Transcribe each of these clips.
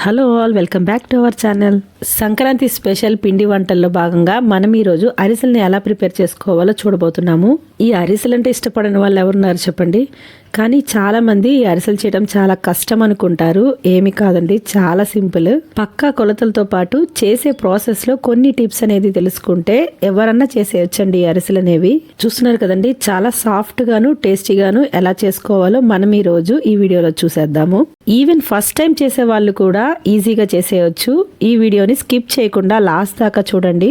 Hello all, welcome back to our channel. Sankranti special పిండి వంటల్లో భాగంగా మనం ఈరోజు అరిసెల్ని ఎలా ప్రిపేర్ చేసుకోవాలో చూడబోతున్నాము. ఈ అరిసెలు అంటే ఇష్టపడని వాళ్ళు ఎవరున్నారు చెప్పండి. కానీ చాలా మంది ఈ అరిసెలు చేయడం చాలా కష్టం అనుకుంటారు. ఏమి కాదండి, చాలా సింపుల్. పక్కా కొలతలతో పాటు చేసే ప్రాసెస్ లో కొన్ని టిప్స్ అనేది తెలుసుకుంటే ఎవరన్నా చేసేయొచ్చండి ఈ అరిసెలు అనేవి. చూస్తున్నారు కదండి, చాలా సాఫ్ట్ గాను టేస్టీగాను ఎలా చేసుకోవాలో మనం ఈ రోజు ఈ వీడియోలో చూసేద్దాము. ఈవెన్ ఫస్ట్ టైం చేసే వాళ్ళు కూడా ఈజీగా చేసేయచ్చు. ఈ వీడియోని స్కిప్ చేయకుండా లాస్ట్ దాకా చూడండి.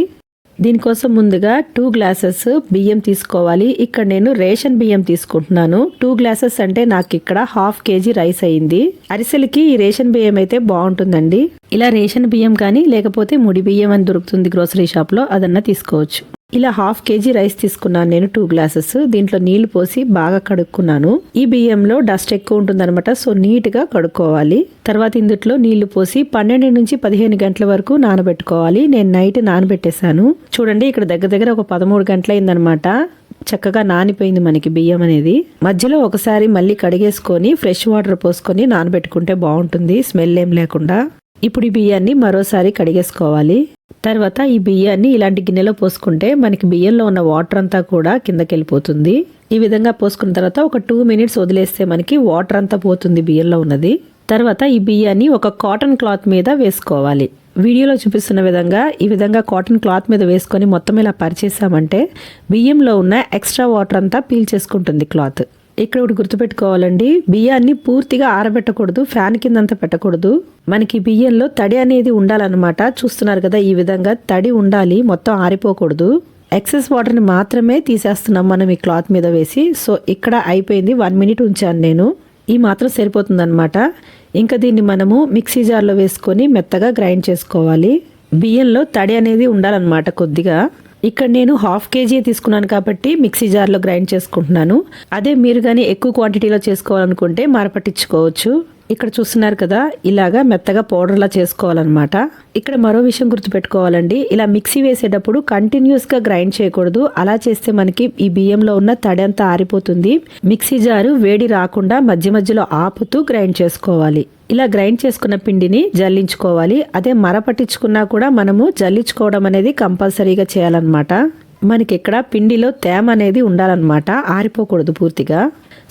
దీనికోసం ముందుగా 2 గ్లాసెస్ బియ్యం తీసుకోవాలి. ఇక్కడ నేను రేషన్ బియ్యం తీసుకుంటున్నాను. 2 గ్లాసెస్ అంటే నాకు ఇక్కడ 1/2 kg రైస్ అయింది. అరిసెలకి ఈ రేషన్ బియ్యం అయితే బాగుంటుందండి. ఇలా రేషన్ బియ్యం కానీ లేకపోతే ముడి బియ్యం అని దొరుకుతుంది గ్రోసరీ షాప్ లో, అదన్నా తీసుకోవచ్చు. ఇలా 1/2 kg రైస్ తీసుకున్నాను నేను 2 గ్లాసెస్. దీంట్లో నీళ్లు పోసి బాగా కడుక్కున్నాను. ఈ బియ్యంలో డస్ట్ ఎక్కువ ఉంటుందన్నమాట, సో నీట్ గా కడుక్కోవాలి. తర్వాత ఇందులో నీళ్లు పోసి 12 నుంచి 15 గంటల వరకు నానబెట్టుకోవాలి. నేను నైట్ నానబెట్టేశాను. చూడండి, ఇక్కడ దగ్గర ఒక 13 గంటలైందనమాట. చక్కగా నానిపోయింది మనకి బియ్యం అనేది. మధ్యలో ఒకసారి మళ్ళీ కడిగేసుకొని ఫ్రెష్ వాటర్ పోసుకొని నానబెట్టుకుంటే బాగుంటుంది, స్మెల్ ఏం లేకుండా. ఇప్పుడు ఈ బియ్యాన్ని మరోసారి కడిగేసుకోవాలి. తర్వాత ఈ బియ్యాన్ని ఇలాంటి గిన్నెలో పోసుకుంటే మనకి బియ్యంలో ఉన్న వాటర్ అంతా కూడా కిందకి వెళ్ళిపోతుంది. ఈ విధంగా పోసుకున్న తర్వాత ఒక 2 minutes వదిలేస్తే మనకి వాటర్ అంతా పోతుంది బియ్యంలో ఉన్నది. తర్వాత ఈ బియ్యాన్ని ఒక కాటన్ క్లాత్ మీద వేసుకోవాలి. వీడియోలో చూపిస్తున్న విధంగా ఈ విధంగా కాటన్ క్లాత్ మీద వేసుకొని మొత్తం ఇలా పరిచేసామంటే బియ్యంలో ఉన్న ఎక్స్ట్రా వాటర్ అంతా పీల్చేసుకుంటుంది క్లాత్. ఇక్కడ ఒకటి గుర్తుపెట్టుకోవాలండి, బియ్యాన్ని పూర్తిగా ఆరబెట్టకూడదు, ఫ్యాన్ కిందంతా పెట్టకూడదు. మనకి బియ్యంలో తడి అనేది ఉండాలన్నమాట. చూస్తున్నారు కదా, ఈ విధంగా తడి ఉండాలి, మొత్తం ఆరిపోకూడదు. ఎక్సెస్ వాటర్ని మాత్రమే తీసేస్తున్నాం మనం ఈ క్లాత్ మీద వేసి. సో ఇక్కడ అయిపోయింది, 1 minute ఉంచాను నేను. ఈ మాత్రం సరిపోతుందన్నమాట. ఇంకా దీన్ని మనము మిక్సీ జార్లో వేసుకొని మెత్తగా గ్రైండ్ చేసుకోవాలి. బియ్యంలో తడి అనేది ఉండాలన్నమాట కొద్దిగా. ఇక్కడ నేను 1/2 kg తీసుకున్నాను కాబట్టి మిక్సీ జార్లో గ్రైండ్ చేసుకుంటున్నాను. అదే మీరు కానీ ఎక్కువ క్వాంటిటీలో చేసుకోవాలనుకుంటే మరపట్టించుకోవచ్చు. ఇక్కడ చూస్తున్నారు కదా, ఇలాగా మెత్తగా పౌడర్లా చేసుకోవాలన్నమాట. ఇక్కడ మరో విషయం గుర్తుపెట్టుకోవాలండి, ఇలా మిక్సీ వేసేటప్పుడు కంటిన్యూస్ గా గ్రైండ్ చేయకూడదు. అలా చేస్తే మనకి ఈ బియ్యంలో ఉన్న తడి అంతా ఆరిపోతుంది. మిక్సీ జారు వేడి రాకుండా మధ్య మధ్యలో ఆపుతూ గ్రైండ్ చేసుకోవాలి. ఇలా గ్రైండ్ చేసుకున్న పిండిని జల్లించుకోవాలి. అదే మరపట్టించుకున్నా కూడా మనము జల్లించుకోవడం అనేది కంపల్సరీగా చేయాలన్నమాట. మనకి ఇక్కడ పిండిలో తేమ అనేది ఉండాలన్నమాట, ఆరిపోకూడదు పూర్తిగా.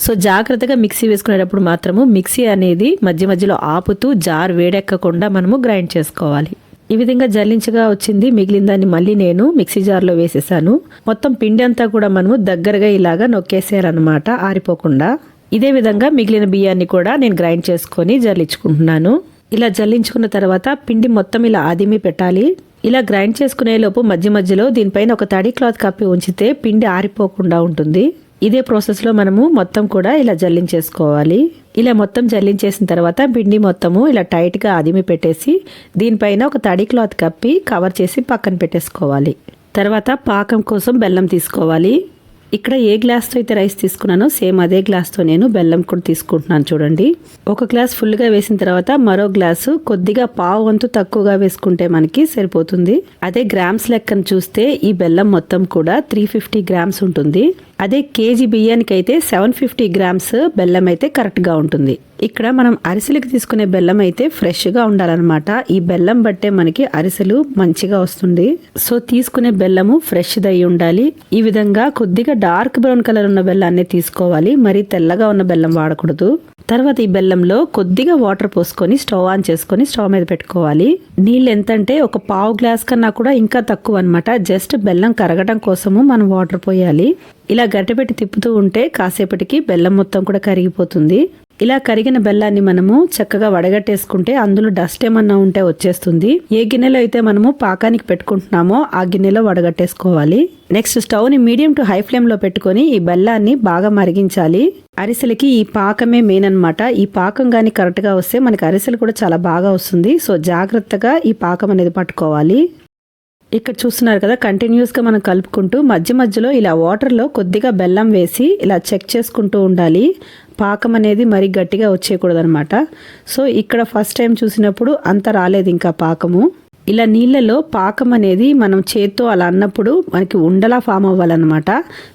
సో జాగ్రత్తగా మిక్సీ వేసుకునేటప్పుడు మాత్రము మిక్సీ అనేది మధ్య మధ్యలో ఆపుతూ జార్ వేడెక్కకుండా మనము గ్రైండ్ చేసుకోవాలి. ఈ విధంగా జల్లించగా వచ్చింది. మిగిలిన దాన్ని మళ్ళీ నేను మిక్సీ జార్లో వేసేసాను. మొత్తం పిండి అంతా కూడా మనము దగ్గరగా ఇలాగా నొక్కేసేయాలన్నమాట, ఆరిపోకుండా. ఇదే విధంగా మిగిలిన బియ్యాన్ని కూడా నేను గ్రైండ్ చేసుకొని జల్లించుకుంటున్నాను. ఇలా జల్లించుకున్న తర్వాత పిండి మొత్తం ఇలా ఆదిమి పెట్టాలి. ఇలా గ్రైండ్ చేసుకునే లోపు మధ్య మధ్యలో దీనిపైన ఒక తడి క్లాత్ కప్పి ఉంచితే పిండి ఆరిపోకుండా ఉంటుంది. ఇదే ప్రాసెస్లో మనము మొత్తం కూడా ఇలా జల్లించేసుకోవాలి. ఇలా మొత్తం జల్లించేసిన తర్వాత పిండి మొత్తము ఇలా టైట్గా ఆదిమి పెట్టేసి దీనిపైన ఒక తడి క్లాత్ కప్పి కవర్ చేసి పక్కన పెట్టేసుకోవాలి. తర్వాత పాకం కోసం బెల్లం తీసుకోవాలి. ఇక్కడ ఏ గ్లాస్తో అయితే రైస్ తీసుకున్నానో సేమ్ అదే గ్లాస్తో నేను బెల్లం కూడా తీసుకుంటున్నాను. చూడండి, ఒక గ్లాస్ ఫుల్గా వేసిన తర్వాత మరో గ్లాసు కొద్దిగా పావు వంతు తక్కువగా వేసుకుంటే మనకి సరిపోతుంది. అదే గ్రామ్స్ లెక్కను చూస్తే ఈ బెల్లం మొత్తం కూడా 350 grams ఉంటుంది. అదే కేజీ బియ్యానికి అయితే 750 grams బెల్లం అయితే కరెక్ట్గా ఉంటుంది. ఇక్కడ మనం అరిసెలకు తీసుకునే బెల్లం అయితే ఫ్రెష్గా ఉండాలన్నమాట. ఈ బెల్లం బట్టే మనకి అరిసెలు మంచిగా వస్తుంది. సో తీసుకునే బెల్లము ఫ్రెష్ది అయి ఉండాలి. ఈ విధంగా కొద్దిగా డార్క్ బ్రౌన్ కలర్ ఉన్న బెల్లాన్ని తీసుకోవాలి, మరి తెల్లగా ఉన్న బెల్లం వాడకూడదు. తర్వాత ఈ బెల్లంలో కొద్దిగా వాటర్ పోసుకొని స్టవ్ ఆన్ చేసుకొని స్టవ్ మీద పెట్టుకోవాలి. నీళ్ళు ఎంతంటే ఒక పావు గ్లాస్ కన్నా కూడా ఇంకా తక్కువ అనమాట. జస్ట్ బెల్లం కరగడం కోసము మనం వాటర్ పోయాలి. ఇలా గరిటెపెట్టి తిప్పుతూ ఉంటే కాసేపటికి బెల్లం మొత్తం కూడా కరిగిపోతుంది. ఇలా కరిగిన బెల్లాన్ని మనము చక్కగా వడగట్టేసుకుంటే అందులో డస్ట్ ఏమన్నా ఉంటే వచ్చేస్తుంది. ఏ గిన్నెలో అయితే మనము పాకానికి పెట్టుకుంటున్నామో ఆ గిన్నెలో వడగట్టేసుకోవాలి. నెక్స్ట్ స్టవ్ ని మీడియం టు హై ఫ్లేమ్ లో పెట్టుకొని ఈ బెల్లాన్ని బాగా మరిగించాలి. అరిసెలకి ఈ పాకమే మెయిన్ అన్నమాట. ఈ పాకం గాని కరెక్ట్ గా వస్తే మనకి అరిసెలు కూడా చాలా బాగా వస్తుంది. సో జాగ్రత్తగా ఈ పాకం అనేది పట్టుకోవాలి. ఇక్కడ చూస్తున్నారు కదా, కంటిన్యూస్గా మనం కలుపుకుంటూ మధ్య మధ్యలో ఇలా వాటర్లో కొద్దిగా బెల్లం వేసి ఇలా చెక్ చేసుకుంటూ ఉండాలి. పాకం అనేది మరి గట్టిగా వచ్చేయకూడదు అనమాట. సో ఇక్కడ ఫస్ట్ టైం చూసినప్పుడు అంత రాలేదు ఇంకా పాకము. ఇలా నీళ్ళలో పాకం అనేది మనం చేత్తో అలా అన్నప్పుడు మనకి ఉండలా ఫామ్ అవ్వాలన్నమాట.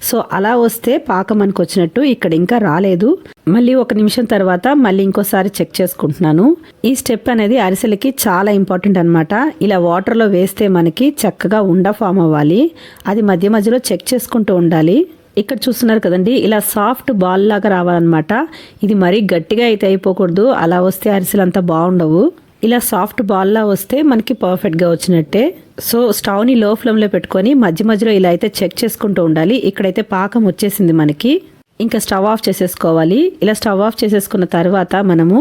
సో అలా వస్తే పాకం మనకు వచ్చినట్టు. ఇక్కడ ఇంకా రాలేదు. మళ్ళీ 1 నిమిషం తర్వాత మళ్ళీ ఇంకోసారి చెక్ చేసుకుంటున్నాను. ఈ స్టెప్ అనేది అరిసెలకి చాలా ఇంపార్టెంట్ అనమాట. ఇలా వాటర్లో వేస్తే మనకి చక్కగా ఉండ ఫామ్ అవ్వాలి. అది మధ్య మధ్యలో చెక్ చేసుకుంటూ ఉండాలి. ఇక్కడ చూస్తున్నారు కదండి, ఇలా సాఫ్ట్ బాల్ లాగా రావాలన్నమాట. ఇది మరీ గట్టిగా అయితే అయిపోకూడదు. అలా వస్తే అరిసెలు అంతా బాగుండవు. ఇలా సాఫ్ట్ బాల్లా వస్తే మనకి పర్ఫెక్ట్గా వచ్చినట్టే. సో స్టవ్ని లో ఫ్లేమ్లో పెట్టుకొని మధ్య మధ్యలో ఇలా అయితే చెక్ చేసుకుంటూ ఉండాలి. ఇక్కడైతే పాకం వచ్చేసింది మనకి. ఇంకా స్టవ్ ఆఫ్ చేసేసుకోవాలి. ఇలా స్టవ్ ఆఫ్ చేసేసుకున్న తర్వాత మనము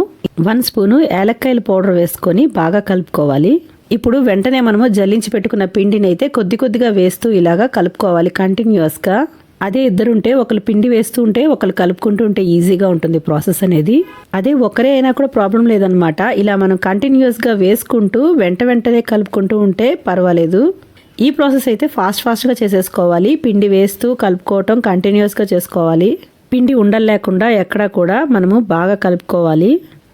1 స్పూను యాలక్కాయల పౌడర్ వేసుకొని బాగా కలుపుకోవాలి. ఇప్పుడు వెంటనే మనము జల్లించి పెట్టుకున్న పిండిని అయితే కొద్ది కొద్దిగా వేస్తూ ఇలాగా కలుపుకోవాలి కంటిన్యూస్గా. అదే ఇద్దరుంటే ఒకరు పిండి వేస్తూ ఉంటే ఒకరు కలుపుకుంటూ ఉంటే ఈజీగా ఉంటుంది ప్రాసెస్ అనేది. అదే ఒకరే అయినా కూడా ప్రాబ్లం లేదనమాట. ఇలా మనం కంటిన్యూస్గా వేసుకుంటూ వెంటనే కలుపుకుంటూ ఉంటే పర్వాలేదు. ఈ ప్రాసెస్ అయితే ఫాస్ట్గా చేసేసుకోవాలి. పిండి వేస్తూ కలుపుకోవటం కంటిన్యూస్గా చేసుకోవాలి. పిండి ఉండలు లేకుండా ఎక్కడ కూడా మనము బాగా కలుపుకోవాలి.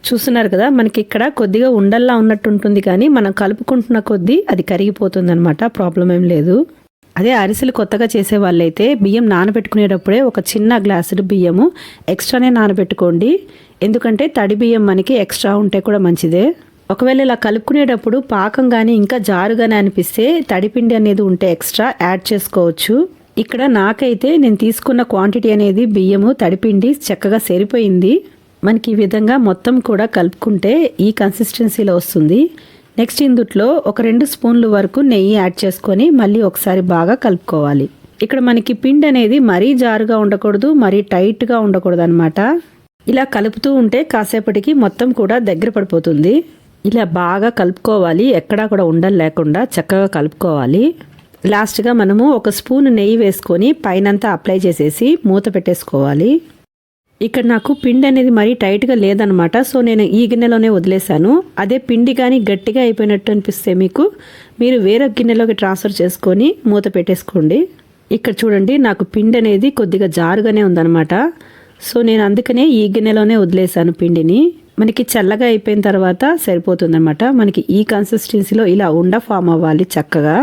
చూస్తున్నారు కదా, మనకి ఇక్కడ కొద్దిగా ఉండల్లా ఉన్నట్టు ఉంటుంది, కానీ మనం కలుపుకుంటున్న కొద్దీ అది కరిగిపోతుంది అనమాట. ప్రాబ్లం ఏం లేదు. అదే అరిసెలు కొత్తగా చేసే వాళ్ళైతే బియ్యం నానబెట్టుకునేటప్పుడే ఒక చిన్న గ్లాసుడు బియ్యము ఎక్స్ట్రానే నానబెట్టుకోండి. ఎందుకంటే తడి బియ్యం మనకి ఎక్స్ట్రా ఉంటే కూడా మంచిదే. ఒకవేళ ఇలా కలుపుకునేటప్పుడు పాకం కానీ ఇంకా జారుగానే అనిపిస్తే తడిపిండి అనేది ఉంటే ఎక్స్ట్రా యాడ్ చేసుకోవచ్చు. ఇక్కడ నాకైతే నేను తీసుకున్న క్వాంటిటీ అనేది బియ్యము తడిపిండి చక్కగా సరిపోయింది. మనకి ఈ విధంగా మొత్తం కూడా కలుపుకుంటే ఈ కన్సిస్టెన్సీలో వస్తుంది. నెక్స్ట్ ఇందుట్లో ఒక 2 స్పూన్ల వరకు నెయ్యి యాడ్ చేసుకొని మళ్ళీ ఒకసారి బాగా కలుపుకోవాలి. ఇక్కడ మనకి పిండి అనేది మరీ జారుగా ఉండకూడదు, మరీ టైట్గా ఉండకూడదు అనమాట. ఇలా కలుపుతూ ఉంటే కాసేపటికి మొత్తం కూడా దగ్గర పడిపోతుంది. ఇలా బాగా కలుపుకోవాలి. ఎక్కడా కూడా ఉండలు లేకుండా చక్కగా కలుపుకోవాలి. లాస్ట్గా మనము 1 స్పూన్ నెయ్యి వేసుకొని పైనంతా అప్లై చేసేసి మూత పెట్టేసుకోవాలి. ఇక్కడ నాకు పిండి అనేది మరీ టైట్గా లేదనమాట. సో నేను ఈ గిన్నెలోనే వదిలేశాను. అదే పిండి కానీ గట్టిగా అయిపోయినట్టు అనిపిస్తే మీరు వేరే గిన్నెలోకి ట్రాన్స్ఫర్ చేసుకొని మూత పెట్టేసుకోండి. ఇక్కడ చూడండి, నాకు పిండి అనేది కొద్దిగా జారుగానే ఉందన్నమాట. సో నేను అందుకనే ఈ గిన్నెలోనే వదిలేశాను పిండిని. మనకి చల్లగా అయిపోయిన తర్వాత సరిపోతుందన్నమాట. మనకి ఈ కన్సిస్టెన్సీలో ఇలా ఉండ ఫామ్ అవ్వాలి చక్కగా.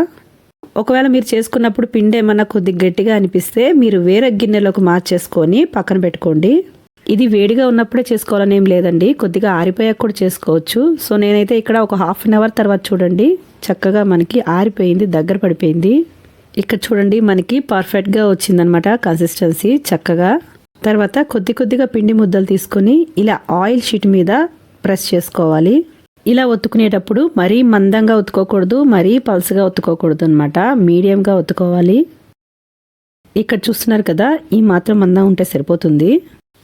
ఒకవేళ మీరు చేసుకున్నప్పుడు పిండి ఏమన్నా కొద్దిగా గట్టిగా అనిపిస్తే మీరు వేరే గిన్నెలోకి మార్చేసుకొని పక్కన పెట్టుకోండి. ఇది వేడిగా ఉన్నప్పుడే చేసుకోవాలని ఏం లేదండి, కొద్దిగా ఆరిపోయాక కూడా చేసుకోవచ్చు. సో నేనైతే ఇక్కడ ఒక 1/2 అవర్ తర్వాత చూడండి చక్కగా మనకి ఆరిపోయింది, దగ్గర పడిపోయింది. ఇక్కడ చూడండి మనకి పర్ఫెక్ట్గా వచ్చిందనమాట కన్సిస్టెన్సీ చక్కగా. తర్వాత కొద్దిగా పిండి ముద్దలు తీసుకొని ఇలా ఆయిల్ షీట్ మీద ప్రెస్ చేసుకోవాలి. ఇలా ఒత్తుకునేటప్పుడు మరీ మందంగా ఒత్తుకోకూడదు, మరీ పల్సగా ఒత్తుకోకూడదు అనమాట. మీడియంగా ఒత్తుకోవాలి. ఇక్కడ చూస్తున్నారు కదా, ఈ మాత్రం మందం ఉంటే సరిపోతుంది.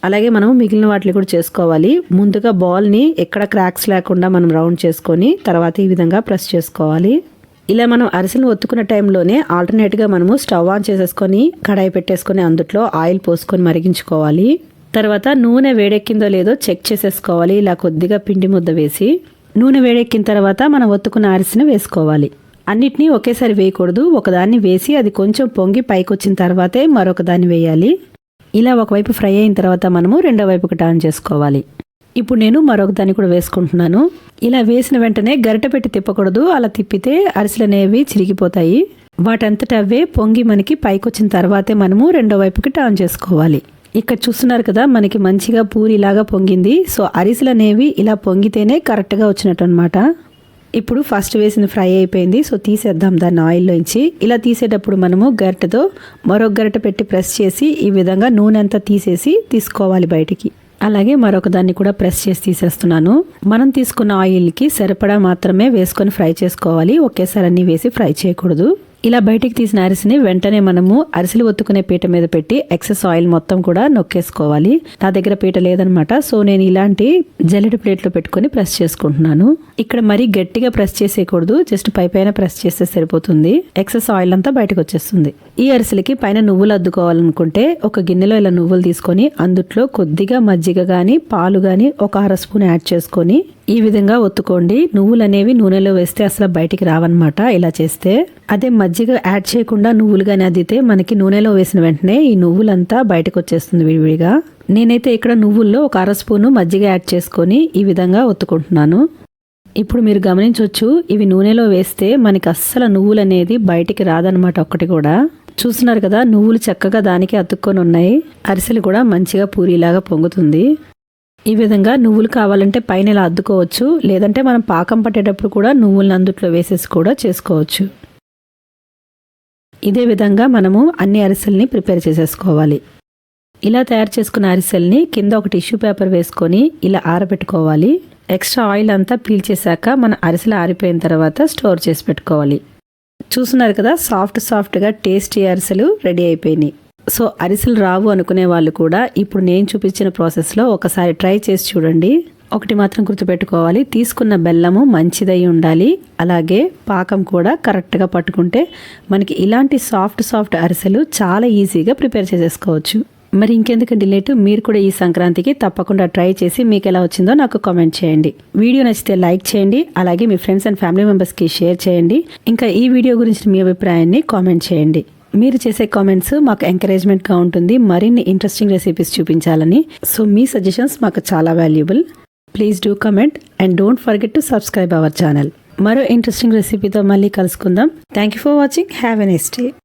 అలాగే మనం మిగిలిన వాటిని కూడా చేసుకోవాలి. ముందుగా బాల్ని ఎక్కడ క్రాక్స్ లేకుండా మనం రౌండ్ చేసుకొని తర్వాత ఈ విధంగా ప్రెస్ చేసుకోవాలి. ఇలా మనం అరిసెలు ఒత్తుకున్న టైంలోనే ఆల్టర్నేట్గా మనము స్టవ్ ఆన్ చేసేసుకొని కడాయి పెట్టేసుకొని అందులో ఆయిల్ పోసుకొని మరిగించుకోవాలి. తర్వాత నూనె వేడెక్కిందో లేదో చెక్ చేసేసుకోవాలి. ఇలా కొద్దిగా పిండి ముద్ద వేసి నూనె వేడెక్కిన తర్వాత మనం ఒత్తుకున్న అరిసెను వేసుకోవాలి. అన్నిటినీ ఒకేసారి వేయకూడదు. ఒకదాన్ని వేసి అది కొంచెం పొంగి పైకి వచ్చిన తర్వాతే మరొక దాన్ని వేయాలి. ఇలా ఒకవైపు ఫ్రై అయిన తర్వాత మనము రెండో వైపుకి టర్న్ చేసుకోవాలి. ఇప్పుడు నేను మరొక దాన్ని కూడా వేసుకుంటున్నాను. ఇలా వేసిన వెంటనే గరిట పెట్టి తిప్పకూడదు. అలా తిప్పితే అరిసెలు అనేవి చిరిగిపోతాయి. వాటంతట అవే పొంగి మనకి పైకి వచ్చిన తర్వాతే మనము రెండో వైపుకి టర్న్ చేసుకోవాలి. ఇక్కడ చూస్తున్నారు కదా, మనకి మంచిగా పూరిలాగా పొంగింది. సో అరిసెలు అనేవి ఇలా పొంగితేనే కరెక్ట్గా వచ్చినట్టు అనమాట. ఇప్పుడు ఫస్ట్ వేసింది ఫ్రై అయిపోయింది. సో తీసేద్దాం దాన్ని ఆయిల్లోంచి. ఇలా తీసేటప్పుడు మనము గరిటెతో మరొక గరిటె పెట్టి ప్రెస్ చేసి ఈ విధంగా నూనె అంతా తీసేసి తీసుకోవాలి బయటికి. అలాగే మరొక దాన్ని కూడా ప్రెస్ చేసి తీసేస్తున్నాను. మనం తీసుకున్న ఆయిల్కి సరిపడా మాత్రమే వేసుకొని ఫ్రై చేసుకోవాలి. ఒకేసారి అన్ని వేసి ఫ్రై చేయకూడదు. ఇలా బయటికి తీసిన అరిసిని వెంటనే మనము అరిసెలు ఒత్తుకునే పీట మీద పెట్టి ఎక్సెస్ ఆయిల్ మొత్తం కూడా నొక్కేసుకోవాలి. నా దగ్గర పీట లేదనమాట. సో నేను ఇలాంటి జల్లెడ ప్లేట్లో పెట్టుకొని ప్రెస్ చేసుకుంటున్నాను. ఇక్కడ మరీ గట్టిగా ప్రెస్ చేసేయకూడదు. జస్ట్ పైన ప్రెస్ చేస్తే సరిపోతుంది. ఎక్సెస్ ఆయిల్ అంతా బయటకు వచ్చేస్తుంది. ఈ అరిసెలకి పైన నువ్వులు అద్దుకోవాలనుకుంటే ఒక గిన్నెలో ఇలా నువ్వులు తీసుకొని అందుట్లో కొద్దిగా మజ్జిగ గాని పాలు గాని ఒక 1/2 స్పూన్ యాడ్ చేసుకొని ఈ విధంగా ఒత్తుకోండి. నువ్వులు అనేవి నూనెలో వేస్తే అసలు బయటికి రావన్నమాట ఇలా చేస్తే. అదే మజ్జిగ యాడ్ చేయకుండా నువ్వులు గాని అద్దితే మనకి నూనెలో వేసిన వెంటనే ఈ నువ్వులంతా బయటకు వచ్చేస్తుంది విడివిడిగా. నేనైతే ఇక్కడ నువ్వుల్లో ఒక 1/2 స్పూను మజ్జిగ యాడ్ చేసుకొని ఈ విధంగా ఒత్తుకుంటున్నాను. ఇప్పుడు మీరు గమనించవచ్చు, ఇవి నూనెలో వేస్తే మనకి అస్సలు నువ్వులు అనేది బయటికి రాదనమాట. ఒక్కటి కూడా చూస్తున్నారు కదా, నువ్వులు చక్కగా దానికి అతుక్కొని ఉన్నాయి. అరిసెలు కూడా మంచిగా పూరిలాగా పొంగుతుంది. ఈ విధంగా నువ్వులు కావాలంటే పైన ఇలా అద్దుకోవచ్చు, లేదంటే మనం పాకం పట్టేటప్పుడు కూడా నువ్వులను అందుట్లో వేసేసి కూడా చేసుకోవచ్చు. ఇదే విధంగా మనము అన్ని అరిసెల్ని ప్రిపేర్ చేసేసుకోవాలి. ఇలా తయారు చేసుకున్న అరిసెల్ని కింద ఒక టిష్యూ పేపర్ వేసుకొని ఇలా ఆరబెట్టుకోవాలి. ఎక్స్ట్రా ఆయిల్ అంతా పీల్చేశాక మన అరిసెలు ఆరిపోయిన తర్వాత స్టోర్ చేసి పెట్టుకోవాలి. చూస్తున్నారు కదా, సాఫ్ట్గా టేస్టీ అరిసెలు రెడీ అయిపోయినాయి. సో అరిసెలు రావు అనుకునే వాళ్ళు కూడా ఇప్పుడు నేను చూపించిన ప్రాసెస్లో ఒకసారి ట్రై చేసి చూడండి. ఒకటి మాత్రం గుర్తుపెట్టుకోవాలి, తీసుకున్న బెల్లము మంచిదై ఉండాలి, అలాగే పాకం కూడా కరెక్ట్గా పట్టుకుంటే మనకి ఇలాంటి సాఫ్ట్ అరిసెలు చాలా ఈజీగా ప్రిపేర్ చేసేసుకోవచ్చు. మరి ఇంకెందుకంటే లేటు, మీరు కూడా ఈ సంక్రాంతికి తప్పకుండా ట్రై చేసి మీకు ఎలా వచ్చిందో నాకు కామెంట్ చేయండి. వీడియో నచ్చితే లైక్ చేయండి, అలాగే మీ ఫ్రెండ్స్ అండ్ ఫ్యామిలీ మెంబర్స్కి షేర్ చేయండి. ఇంకా ఈ వీడియో గురించి మీ అభిప్రాయాన్ని కామెంట్ చేయండి. మీరు చేసే కామెంట్స్ మాకు ఎంకరేజ్మెంట్గా ఉంటుంది మరిన్ని ఇంట్రెస్టింగ్ రెసిపీస్ చూపించాలని. సో మీ సజెషన్స్ మాకు చాలా valuable. Please do comment and don't forget to subscribe our channel. మరో ఇంట్రెస్టింగ్ రెసిపీతో మళ్ళీ కలుసుకుందాం. Thank you for watching. Have a nice day.